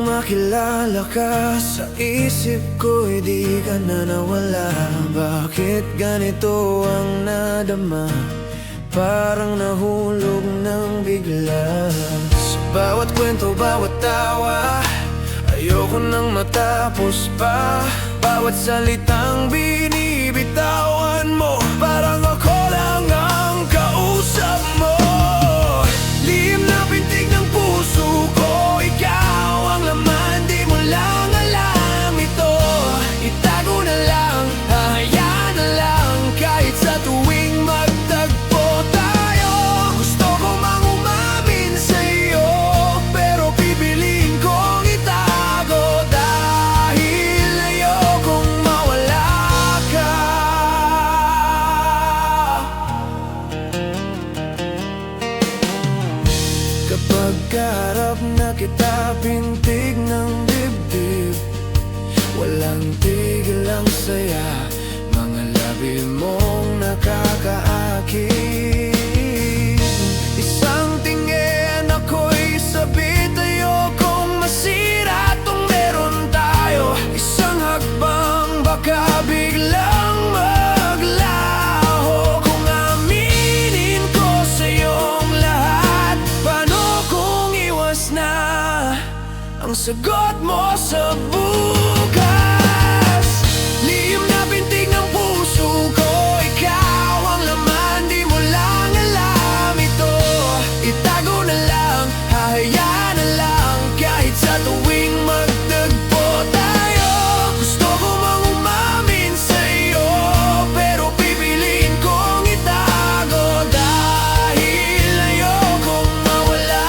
makilala ka, sa isip ko'y di ka na nawala. Bakit ganito ang nadama? Parang nahulog ng bigla. Sa bawat kwento, bawat tawa, ayoko nang matapos pa. Bawat salitang binibitawan mo, parang ako lang ang kausap mo. Lihim na pintig ng puso ko, ikaw ang laman, di mo lang alam ito. Itago na lang, hahayaan na lang, kahit sa tuwing magtagpo tayo. Gusto ko mang umamin sa'yo, pero pipiliin kong itago, dahil ayokong mawala ka. Kapag kaharap na kita, pintig ng dibdib, walang tigil ang saya, mga labi mong nakakaakit. Isang tingin ako'y sabit, ayokong masira tong meron tayo. Isang hakbang baka biglang maglaho. Kung aminin ko sa'yong lahat, paano kung iwas na ang sagot mo sa bukas? Lihim na pintig ng puso ko, ikaw ang laman, di mo lang alam ito. Itago na lang, hahayaan na lang, kahit sa tuwing magtagpo tayo. Gusto ko mang umamin sa'yo, pero pipiliin kong itago, dahil ayokong mawala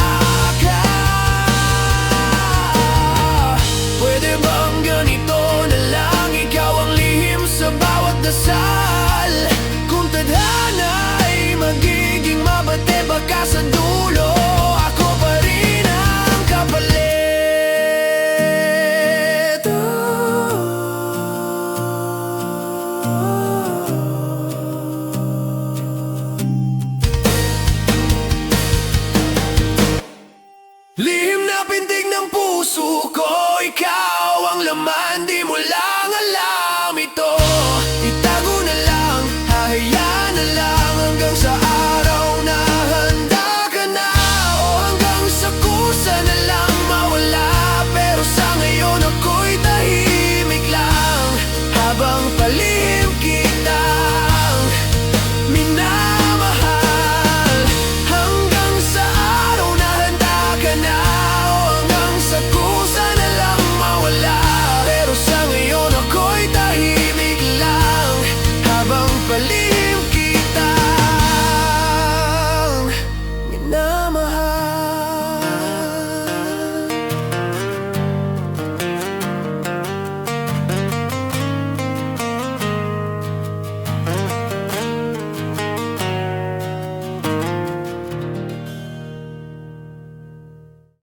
ka. Pwede bang ganito na lang, ikaw ang lihim sa bawat dasal? Kung tadhana ay magiging mabate, baka sa dulo ako pa rin ang kapalit. Lihim na pintig ng puso ko, ikaw ang laman, di mo lang alam ito. Itago na lang, hahayaan na lang, hanggang sa araw na handa ka na, o hanggang sa kusa na lang mawala. Pero sa ngayon ako'y tahimik lang, habang palihim kitang minamahal. Hanggang sa araw na handa ka na, o hanggang sa kusa na lang mawala. Pero sa ngayon ako'y tahimik lang, habang palihim